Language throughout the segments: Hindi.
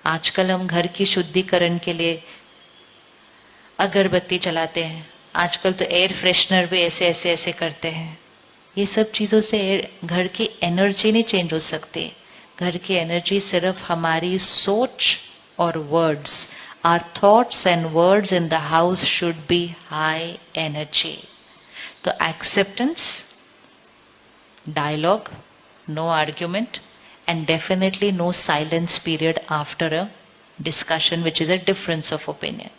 आजकल हम घर की शुद्धिकरण के लिए अगरबत्ती जलाते हैं, आजकल तो एयर फ्रेशनर भी ऐसे ऐसे ऐसे करते हैं। ये सब चीज़ों से घर की एनर्जी नहीं चेंज हो सकती। घर की एनर्जी सिर्फ हमारी सोच और words, our thoughts and words in the house should be high energy. तो acceptance, dialogue, no argument and definitely no silence period after a discussion which is a difference of opinion.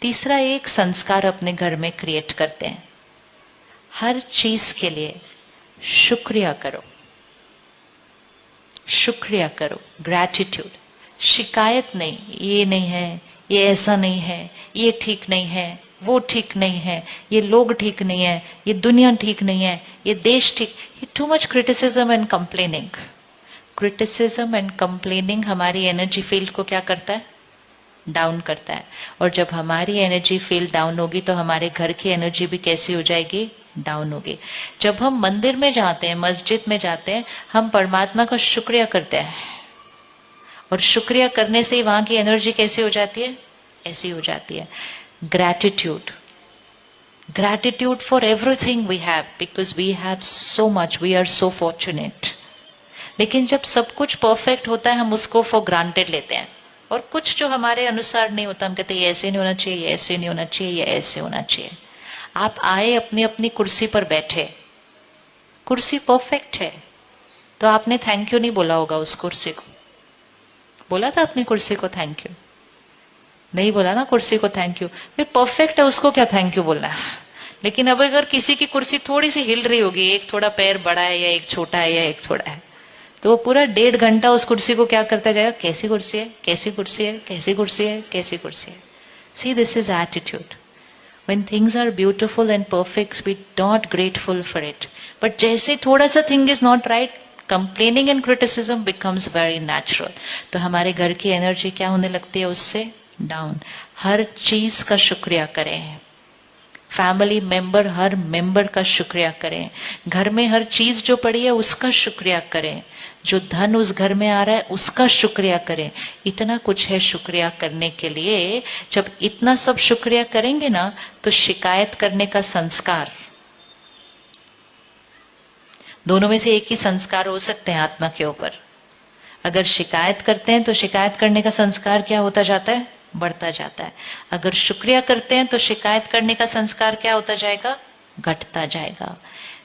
तीसरा, एक संस्कार अपने घर में क्रिएट करते हैं। हर चीज के लिए शुक्रिया करो, शुक्रिया करो, ग्रैटिट्यूड। शिकायत नहीं, ये नहीं है, ये ऐसा नहीं है, ये ठीक नहीं है, वो ठीक नहीं है, ये लोग ठीक नहीं है, ये दुनिया ठीक नहीं है, ये देश ठीक। Too much criticism and complaining. Criticism and complaining हमारी एनर्जी फील्ड को क्या करता है? डाउन करता है। और जब हमारी एनर्जी फील्ड डाउन होगी तो हमारे घर की एनर्जी भी कैसी हो जाएगी? डाउन होगी। जब हम मंदिर में जाते हैं, मस्जिद में जाते हैं, हम परमात्मा का शुक्रिया करते हैं, और शुक्रिया करने से ही वहां की एनर्जी कैसी हो जाती है? ऐसी हो जाती है। Gratitude, gratitude for everything we have, because we have so much, we are so fortunate. लेकिन जब सब कुछ परफेक्ट होता है हम उसको फॉर ग्रांटेड लेते हैं, और कुछ जो हमारे अनुसार नहीं होता हम कहते हैं ये ऐसे नहीं होना चाहिए, ये ऐसे नहीं होना चाहिए, ये ऐसे होना चाहिए। आप आए, अपनी अपनी कुर्सी पर बैठे, कुर्सी परफेक्ट है, तो आपने थैंक यू नहीं बोला होगा उस कुर्सी को। बोला था अपनी कुर्सी को थैंक यू? नहीं बोला ना कुर्सी को थैंक यू। फिर परफेक्ट है, उसको क्या थैंक यू बोलना है? लेकिन अब अगर किसी की कुर्सी थोड़ी सी हिल रही होगी, एक थोड़ा पैर बड़ा है या एक छोटा है या एक छोटा है, तो वो पूरा 1.5 घंटा उस कुर्सी को क्या करता जाएगा? कैसी कुर्सी है, कैसी कुर्सी है, कैसी कुर्सी है, कैसी कुर्सी है। See, this is attitude. When things are beautiful and perfect, we not grateful for it. But जैसे थोड़ा सा thing is not right, complaining and criticism becomes very natural. तो हमारे घर की एनर्जी क्या होने लगती है? उससे डाउन। हर चीज का शुक्रिया करें। फैमिली मेंबर, हर मेंबर का शुक्रिया करें। घर में हर चीज जो पड़ी है उसका शुक्रिया करें। जो धन उस घर में आ रहा है उसका शुक्रिया करें। इतना कुछ है शुक्रिया करने के लिए। जब इतना सब शुक्रिया करेंगे ना, तो शिकायत करने का संस्कार, दोनों में से एक ही संस्कार हो सकते हैं आत्मा के ऊपर। अगर शिकायत करते हैं तो शिकायत करने का संस्कार क्या होता जाता है? बढ़ता जाता है। अगर शुक्रिया करते हैं तो शिकायत करने का संस्कार क्या होता जाएगा? घटता जाएगा।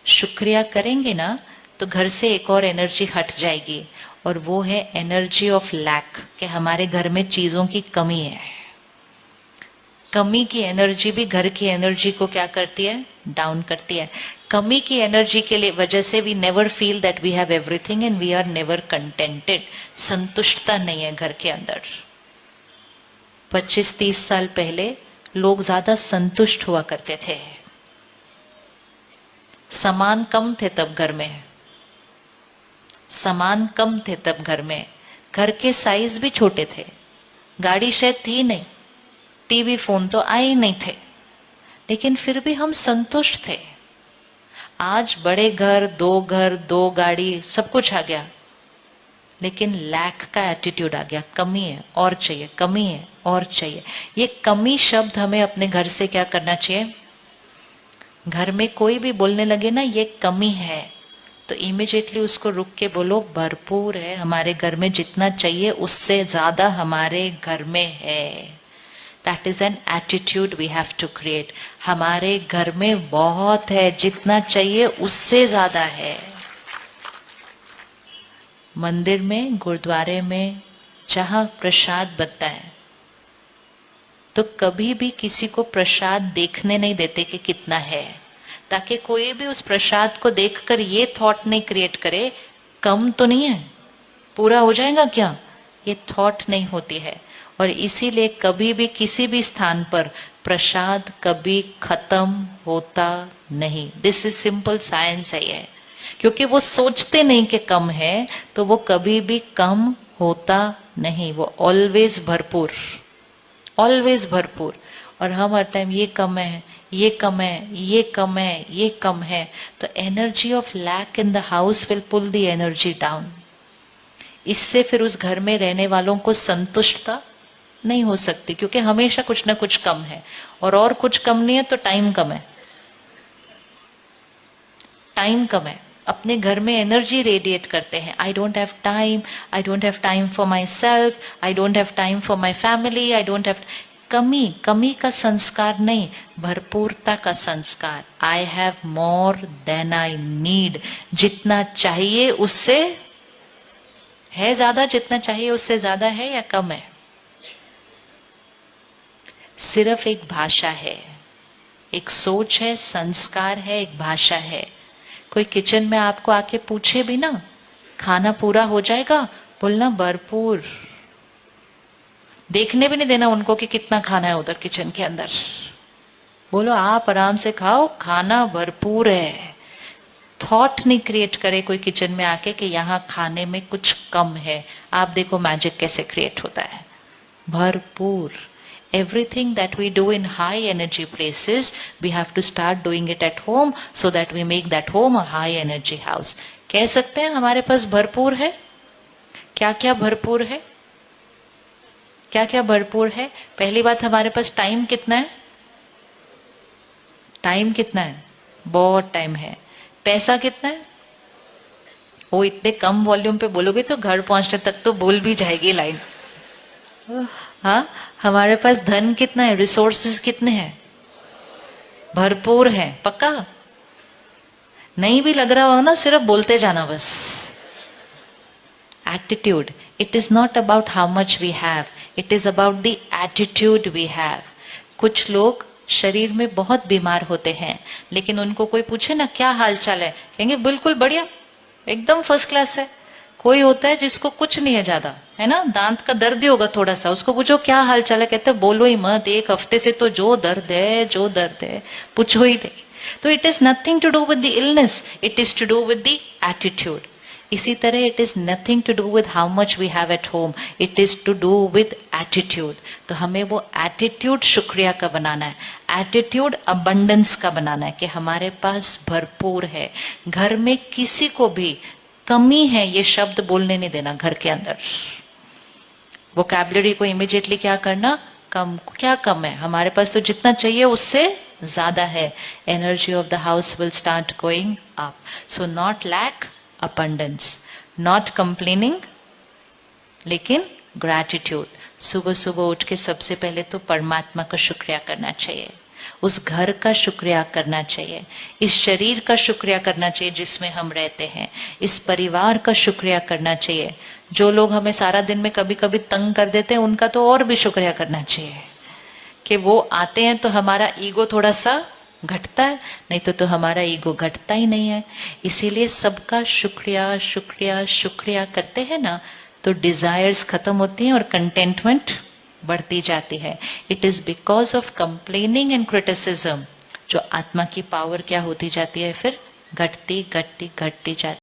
शुक्रिया करेंगे ना तो घर से एक और एनर्जी हट जाएगी, और वो है एनर्जी ऑफ लैक, कि हमारे घर में चीजों की कमी है। कमी की एनर्जी भी घर की एनर्जी को क्या करती है? डाउन करती है। कमी की एनर्जी के लिए वजह से we never feel that we have everything and we are never contented. संतुष्टता नहीं है घर के अंदर। 25-30 साल पहले लोग ज्यादा संतुष्ट हुआ करते थे। सामान कम थे तब घर में, सामान कम थे तब घर में, घर के साइज भी छोटे थे, गाड़ी शायद थी नहीं, टीवी फोन तो आए ही नहीं थे, लेकिन फिर भी हम संतुष्ट थे। आज बड़े घर, दो गाड़ी, सब कुछ आ गया, लेकिन लैक का एटीट्यूड आ गया। कमी है और चाहिए, कमी है और चाहिए। ये कमी शब्द हमें अपने घर से क्या करना चाहिए? घर में कोई भी बोलने लगे ना ये कमी है, तो इमीडिएटली उसको रुक के बोलो भरपूर है, हमारे घर में जितना चाहिए उससे ज्यादा हमारे घर में है। That is an attitude we have to create. हमारे घर में बहुत है, जितना चाहिए उससे ज्यादा है। मंदिर में, गुरुद्वारे में जहां प्रसाद बनता है, तो कभी भी किसी को प्रसाद देखने नहीं देते कि कितना है, ताकि कोई भी उस प्रसाद को देखकर ये थॉट नहीं क्रिएट करे कम तो नहीं है, पूरा हो जाएगा क्या, ये थॉट नहीं होती है। और इसीलिए कभी भी किसी भी स्थान पर प्रसाद कभी खत्म होता नहीं। दिस इज सिंपल साइंस है ये, क्योंकि वो सोचते नहीं कि कम है, तो वो कभी भी कम होता नहीं, वो ऑलवेज भरपूर, ऑलवेज भरपूर। और हम हर टाइम ये कम है, ये कम है, ये कम है, ये कम है, तो energy of lack in the house will pull the energy down. इससे फिर उस घर में रहने वालों को संतुष्टता नहीं हो सकती, क्योंकि हमेशा कुछ ना कुछ कम है, और कुछ कम नहीं है तो टाइम कम है। टाइम कम है, अपने घर में एनर्जी रेडिएट करते हैं। I don't have time, I don't have time for myself, I don't have time for my family, I don't have. कमी का संस्कार नहीं, भरपूरता का संस्कार। I have more than I need, जितना चाहिए उससे है ज्यादा, जितना चाहिए उससे ज्यादा है या कम है? सिर्फ एक भाषा है, एक सोच है, संस्कार है, एक भाषा है। कोई किचन में आपको आके पूछे भी ना, खाना पूरा हो जाएगा, बोलना भरपूर। देखने भी नहीं देना उनको कि कितना खाना है उधर किचन के अंदर। बोलो आप आराम से खाओ, खाना भरपूर है। थॉट नहीं क्रिएट करे कोई किचन में आके कि यहाँ खाने में कुछ कम है। आप देखो मैजिक कैसे क्रिएट होता है, भरपूर। Everything that we do in high energy places, we have to start doing it at home so that we make that home a high energy house. कह सकते हैं हमारे पास भरपूर है। क्या क्या भरपूर है? क्या क्या भरपूर है? पहली बात, हमारे पास टाइम कितना है? टाइम कितना है? बहुत टाइम है। पैसा कितना है? वो इतने कम वॉल्यूम पे बोलोगे तो घर पहुंचने तक तो बोल भी जाएगी लाइन। हाँ, हमारे पास धन कितना है? रिसोर्सेज कितने हैं? भरपूर है। पक्का? नहीं भी लग रहा होगा ना, सिर्फ बोलते जाना बस। Attitude, it is not about how much we have, it is about the attitude we have. कुछ लोग शरीर में बहुत बीमार होते हैं, लेकिन उनको कोई पूछे ना क्या हाल चाल है, कहेंगे बिल्कुल बढ़िया, एकदम फर्स्ट क्लास है। कोई होता है जिसको कुछ नहीं है ज्यादा, है ना, दांत का दर्द ही होगा थोड़ा सा, उसको पूछो क्या हाल चाल है, कहते बोलो ही मत, एक हफ्ते से तो जो दर्द है पूछो ही नहीं। तो it is nothing to do with the illness, it is to do with the attitude. इसी तरह it is nothing to do with how much we have at home, it is to do with attitude. तो हमें वो एटीट्यूड शुक्रिया का बनाना है, एटीट्यूड अबंडेंस का बनाना है कि हमारे पास भरपूर है। घर में किसी को भी कमी है ये शब्द बोलने नहीं देना घर के अंदर। वोकैबुलरी को इमीडिएटली क्या करना, कम। क्या कम है? हमारे पास तो जितना चाहिए उससे ज्यादा है। Energy of the house will start going up. So not lack, abundance, not complaining, लेकिन ग्रैटिट्यूड। सुबह सुबह उठ के सबसे पहले तो परमात्मा का शुक्रिया करना चाहिए, उस घर का शुक्रिया करना चाहिए, इस शरीर का शुक्रिया करना चाहिए जिसमें हम रहते हैं, इस परिवार का शुक्रिया करना चाहिए। जो लोग हमें सारा दिन में कभी कभी तंग कर देते हैं, उनका तो और भी शुक्रिया करना चाहिए कि वो आते हैं तो हमारा ईगो थोड़ा सा घटता है, नहीं तो हमारा ईगो घटता ही नहीं है। इसीलिए सबका शुक्रिया शुक्रिया शुक्रिया करते हैं ना, तो डिजायर्स खत्म होती हैं और कंटेंटमेंट बढ़ती जाती है। It is because of complaining and criticism जो आत्मा की पावर क्या होती जाती है, फिर घटती घटती घटती जाती है।